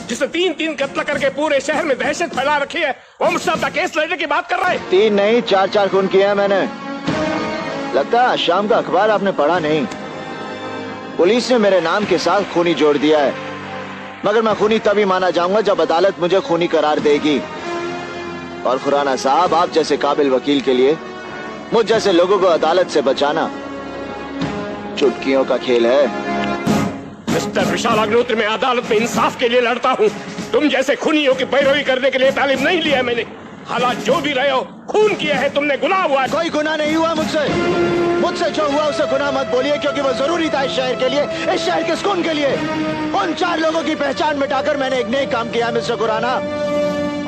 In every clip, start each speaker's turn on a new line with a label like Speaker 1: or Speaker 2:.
Speaker 1: जिसे 3-3 कत्ल करके पूरे शहर में दहशत फैला रखी है, वो मुझसे अपना केस लड़ने की बात कर रहा है।
Speaker 2: 3 नहीं 4 खून किए हैं मैंने। लगता है शाम का अखबार आपने पढ़ा नहीं। पुलिस ने मेरे नाम के साथ खूनी जोड़ दिया है, मगर मैं खूनी तभी माना जाऊंगा जब अदालत मुझे खूनी करार देगी। और खुराना साहब, आप जैसे काबिल वकील के लिए मुझ जैसे लोगों को अदालत से बचाना चुटकियों का खेल है।
Speaker 1: मिस्टर विशाल अग्निहोत्री, मैं अदालत में इंसाफ के लिए लड़ता हूँ। तुम जैसे खूनियों की पैरवी करने के लिए तालीम नहीं लिया मैंने। हालात जो भी रहे हो, खून किया है तुमने, गुनाह हुआ है।
Speaker 2: कोई गुनाह नहीं हुआ मुझसे जो हुआ उसे गुनाह मत बोलिए, क्योंकि वो जरूरी था इस शहर के लिए, इस शहर के सुकून के लिए। उन 4 लोगों की पहचान मिटाकर मैंने एक नेक काम किया मिस्टर खुराना,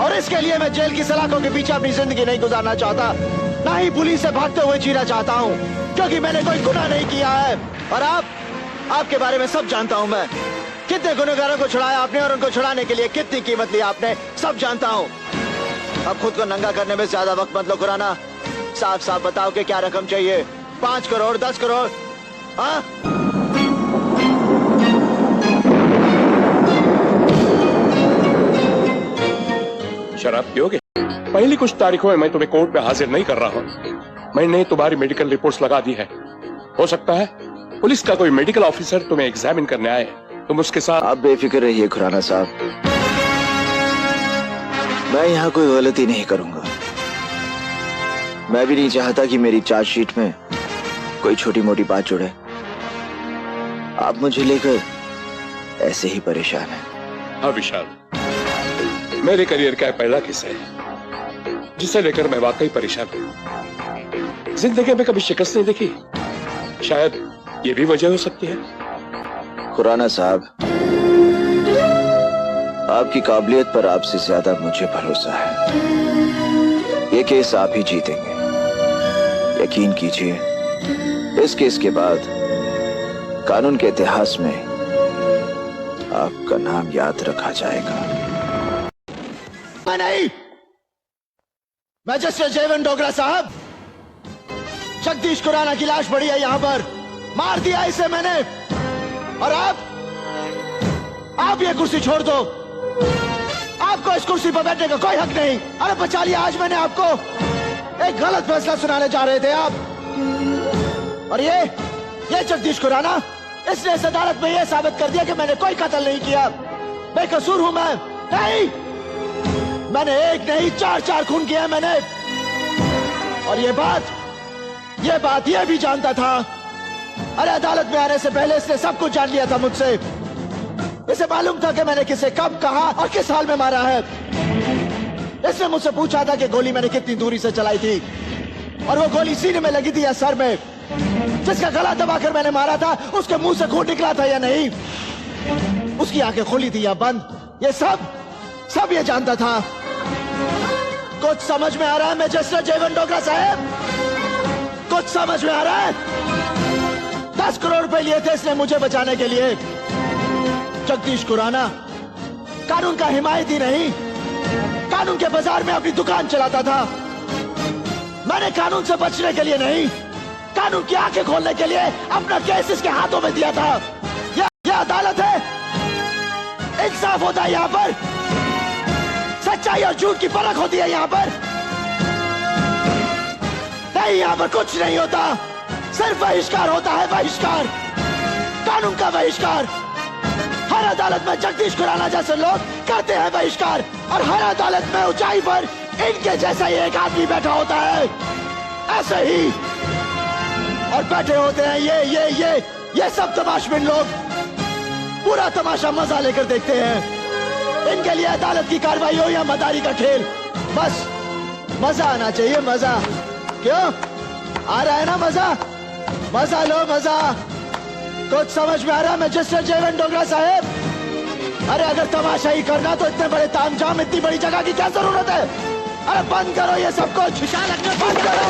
Speaker 2: और इसके लिए मैं जेल की सलाखों के पीछे अपनी जिंदगी नहीं गुजारना चाहता, ना ही पुलिस से भागते हुए जीना चाहता हूँ, क्योंकि मैंने कोई गुनाह नहीं किया है। और आपके बारे में सब जानता हूँ मैं। कितने गुनहगारों को छुड़ाया आपने और उनको छुड़ाने के लिए कितनी कीमत ली आपने, सब जानता हूँ। अब खुद को नंगा करने में ज्यादा वक्त मत लो खुराना। साफ साफ बताओ कि क्या रकम चाहिए? 5 करोड़, 10 करोड़? हाँ?
Speaker 1: शराब पियोगे? पहली कुछ तारीखों में मैं तुम्हें कोर्ट में हाजिर नहीं कर रहा हूँ। मैंने तुम्हारी मेडिकल रिपोर्ट्स लगा दी है। हो सकता है पुलिस का कोई मेडिकल ऑफिसर तुम्हें एग्जामिन करने आए, तुम उसके साथ।
Speaker 2: आप बेफिक्र रहिए खुराना साहब, मैं यहाँ कोई गलती नहीं करूंगा। मैं भी नहीं चाहता कि मेरी चार्जशीट में कोई छोटी मोटी बात जुड़े। आप मुझे लेकर ऐसे ही परेशान हैं।
Speaker 1: हाँ विशाल, मेरे करियर का पहला किस्सा है जिसे लेकर मैं वाकई परेशान हूँ। जिंदगी में कभी शिकस्त नहीं देखी, शायद ये भी वजह हो सकती है।
Speaker 2: खुराना साहब, आपकी काबिलियत पर आपसे ज्यादा मुझे भरोसा है। ये केस आप ही जीतेंगे, यकीन कीजिए। इस केस के बाद कानून के इतिहास में आपका नाम याद रखा जाएगा। नहीं, मैजिस्ट्रेट जयवंत डोगरा साहब, जगदीश खुराना की लाश पड़ी है यहाँ पर, मार दिया इसे मैंने। और आप ये कुर्सी छोड़ दो, आपको इस कुर्सी पर बैठने का कोई हक नहीं। अरे बचा लिया, आज मैंने आपको एक गलत फैसला सुनाने जा रहे थे आप। और ये जगदीश खुराना, इसने इस अदालत में यह साबित कर दिया कि मैंने कोई कत्ल नहीं किया, बेकसूर हूं मैं। नहीं, मैंने एक नहीं 4 खून किया मैंने। और ये बात ये भी जानता था। अरे अदालत में आने से पहले इसने सब कुछ जान लिया था मुझसे। इसे मालूम था कि मैंने किसे कब, कहा और किस हाल में मारा है। इसने मुझसे पूछा था कि गोली मैंने कितनी दूरी से चलाई थी, और वो गोली सीने में लगी थी या सर में। जिसका गला दबाकर मैंने मारा था उसके मुंह से खून निकला था या नहीं, उसकी आंखें खुली थी या बंद, ये सब ये जानता था। कुछ समझ में आ रहा है मैजिस्ट्रेट जयवंत डोगरा साहब? कुछ समझ में आ रहा है? 10 करोड़ रुपए लिए थे इसने मुझे बचाने के लिए। जगदीश खुराना कानून का हिमायती नहीं, कानून के बाजार में अपनी दुकान चलाता था। मैंने कानून से बचने के लिए नहीं, कानून की आंखें खोलने के लिए अपना केस इसके हाथों में दिया था। यह अदालत है, इंसाफ होता है यहाँ पर, सच्चाई और झूठ की परख होती है यहाँ पर। नहीं, यहाँ पर कुछ नहीं होता, सिर्फ बहिष्कार होता है, बहिष्कार, कानून का बहिष्कार। हर अदालत में जगदीश खुराना जैसे लोग करते हैं बहिष्कार, और हर अदालत में ऊंचाई पर इनके जैसा ही एक आदमी बैठा होता है, ऐसे ही। और बैठे होते हैं ये सब तमाशबिन लोग, पूरा तमाशा मजा लेकर देखते हैं। इनके लिए अदालत की कार्रवाई हो या मदारी का खेल, बस मजा आना चाहिए, मजा। क्यों आ रहा है ना मजा? मजा लो, मजा। कुछ समझ में आ रहा है मैजिस्ट्रेट जयवंत डोगरा साहब? अरे अगर तमाशा ही करना तो इतने बड़े तामझाम, इतनी बड़ी जगह की क्या जरूरत है? अरे बंद करो ये सब कुछ, बंद करो।